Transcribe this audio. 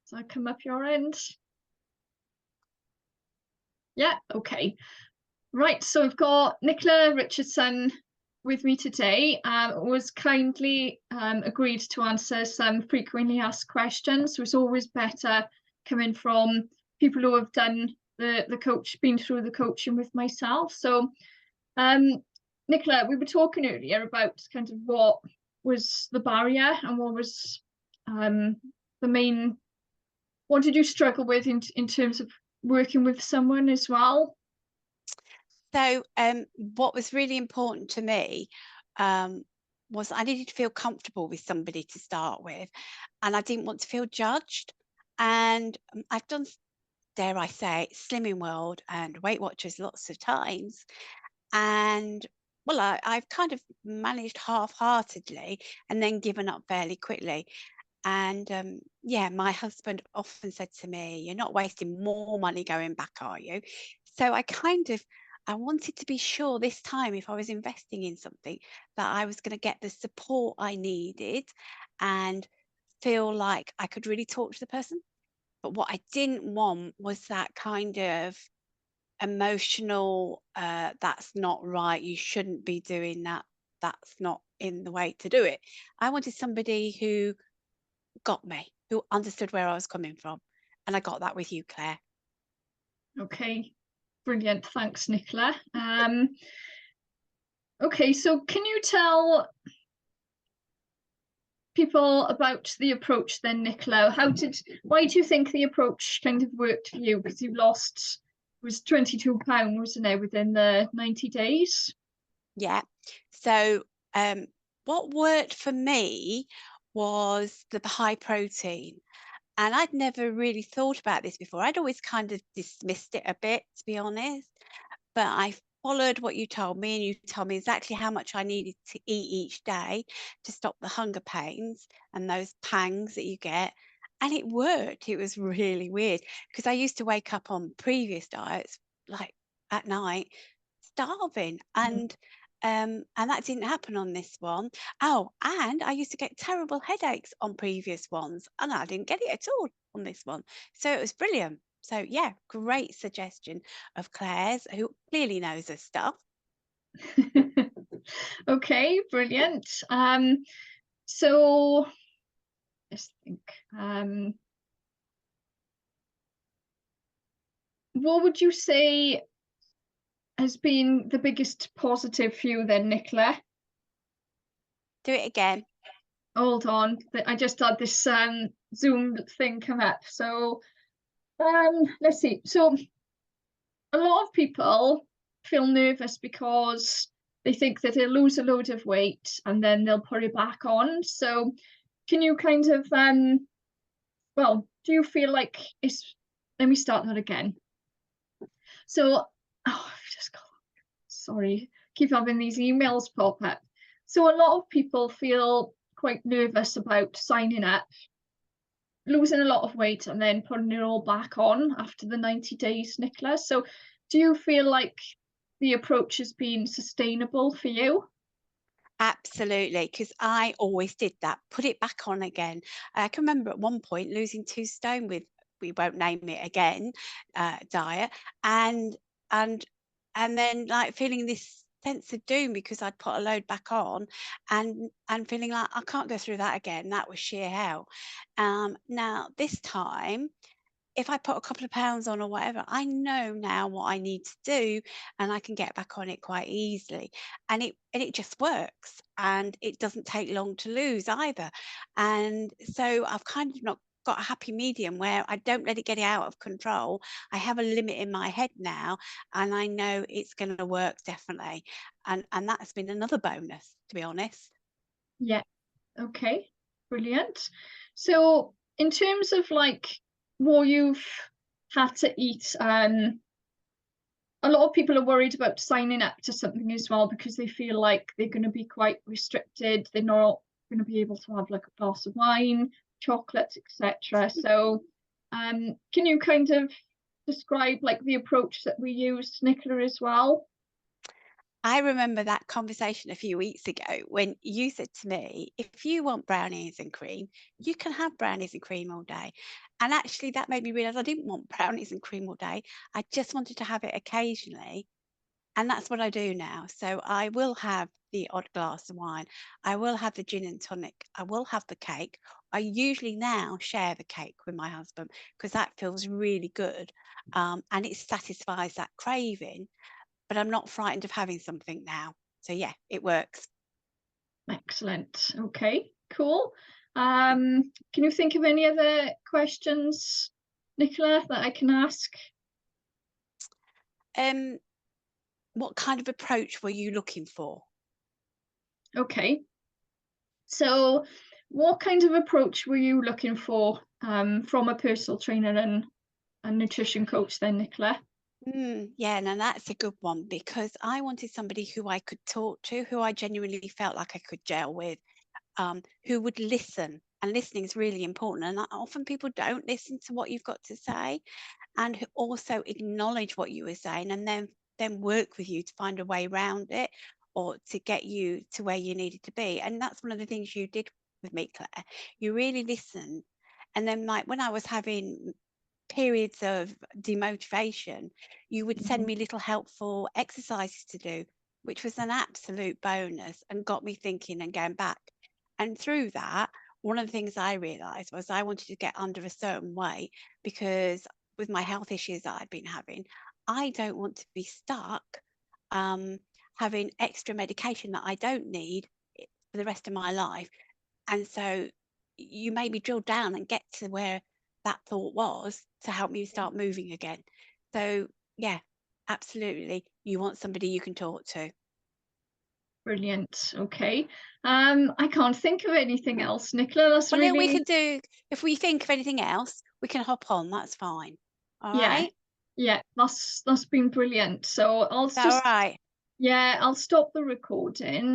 So I come up your end. Yeah, okay. Right, so I've got Nicola Richardson with me today. Was kindly agreed to answer some frequently asked questions. So it's always better coming from people who have done the coach, been through the coaching with myself. So Nicola, we were talking earlier about kind of what was the barrier and what was the main, what did you struggle with in terms of working with someone as well? So, what was really important to me was I needed to feel comfortable with somebody to start with, and I didn't want to feel judged. And I've done, dare I say, Slimming World and Weight Watchers lots of times, and well, I've kind of managed half-heartedly and then given up fairly quickly. And yeah, my husband often said to me, "You're not wasting more money going back, are you?" So I wanted to be sure this time if I was investing in something that I was going to get the support I needed and feel like I could really talk to the person. But what I didn't want was that kind of emotional, that's not right, you shouldn't be doing that, that's not in the way to do it. I wanted somebody who got me, who understood where I was coming from. And I got that with you, Claire. Okay, brilliant. Thanks, Nicola. Okay, so can you tell people about the approach then, Nicola? Why do you think the approach kind of worked for you? Because you lost, it was 22 pounds, wasn't it, within the 90 days? Yeah. So, what worked for me was the high protein. And I'd never really thought about this before. I'd always kind of dismissed it a bit, to be honest. But I followed what you told me, and you told me exactly how much I needed to eat each day to stop the hunger pains and those pangs that you get. And it worked. It was really weird because I used to wake up on previous diets, like at night, starving. And that didn't happen on this one. Oh, and I used to get terrible headaches on previous ones, and I didn't get it at all on this one. So it was brilliant. So yeah, great suggestion of Claire's, who clearly knows her stuff. Okay, brilliant. So let's think. What would you say has been the biggest positive for you then, Nicola? Do it again. Hold on, I just had this Zoom thing come up. So let's see. So a lot of people feel nervous because they think that they'll lose a load of weight and then they'll put it back on. So can you kind of well, do you feel like it's, let me start that again. So I've just got, sorry, keep having these emails pop up. So a lot of people feel quite nervous about signing up, losing a lot of weight and then putting it all back on after the 90 days, Nicola. So do you feel like the approach has been sustainable for you? Absolutely, because I always did that. Put it back on again. I can remember at one point losing 2 stone with, we won't name it again, diet, and and and then like feeling this sense of doom because I'd put a load back on, and feeling like I can't go through that again. That was sheer hell. Now this time, if I put a couple of pounds on or whatever, I know now what I need to do, and I can get back on it quite easily. And it just works, and it doesn't take long to lose either. And so I've kind of not got a happy medium where I don't let it get out of control. I have a limit in my head now, and I know it's going to work definitely. And that's been another bonus, to be honest. Yeah. Okay. Brilliant. So in terms of like what you've had to eat, a lot of people are worried about signing up to something as well because they feel like they're going to be quite restricted. They're not going to be able to have like a glass of wine, chocolate, etc. So, can you kind of describe like the approach that we used, Nicola, as well? I remember that conversation a few weeks ago when you said to me, if you want brownies and cream, you can have brownies and cream all day. And actually, that made me realize I didn't want brownies and cream all day. I just wanted to have it occasionally. And that's what I do now. So I will have the odd glass of wine. I will have the gin and tonic. I will have the cake. I usually now share the cake with my husband because that feels really good. And it satisfies that craving, but I'm not frightened of having something now. So yeah, it works. Excellent. Okay, cool. Can you think of any other questions, Nicola, that I can ask? Um, what kind of approach were you looking for? Okay. So what kind of approach were you looking for from a personal trainer and a nutrition coach then, Nicola? Yeah, no, that's a good one because I wanted somebody who I could talk to, who I genuinely felt like I could gel with, who would listen. And listening is really important. And often people don't listen to what you've got to say, and who also acknowledge what you were saying, and then work with you to find a way around it or to get you to where you needed to be. And that's one of the things you did with me, Claire. You really listened. And then, like when I was having periods of demotivation, you would send Mhm. me little helpful exercises to do, which was an absolute bonus and got me thinking and going back. And through that, one of the things I realized was I wanted to get under a certain weight because with my health issues that I'd been having, I don't want to be stuck um, having extra medication that I don't need for the rest of my life. And so you made me drill down and get to where that thought was to help me start moving again. So, yeah, absolutely. You want somebody you can talk to. Brilliant. Okay. I can't think of anything else, Nicola. That's Well, then we really, could do, if we think of anything else, we can hop on. That's fine. All yeah, right. yeah, that's been brilliant. So I'll Is that all just, right? yeah, I'll stop the recording.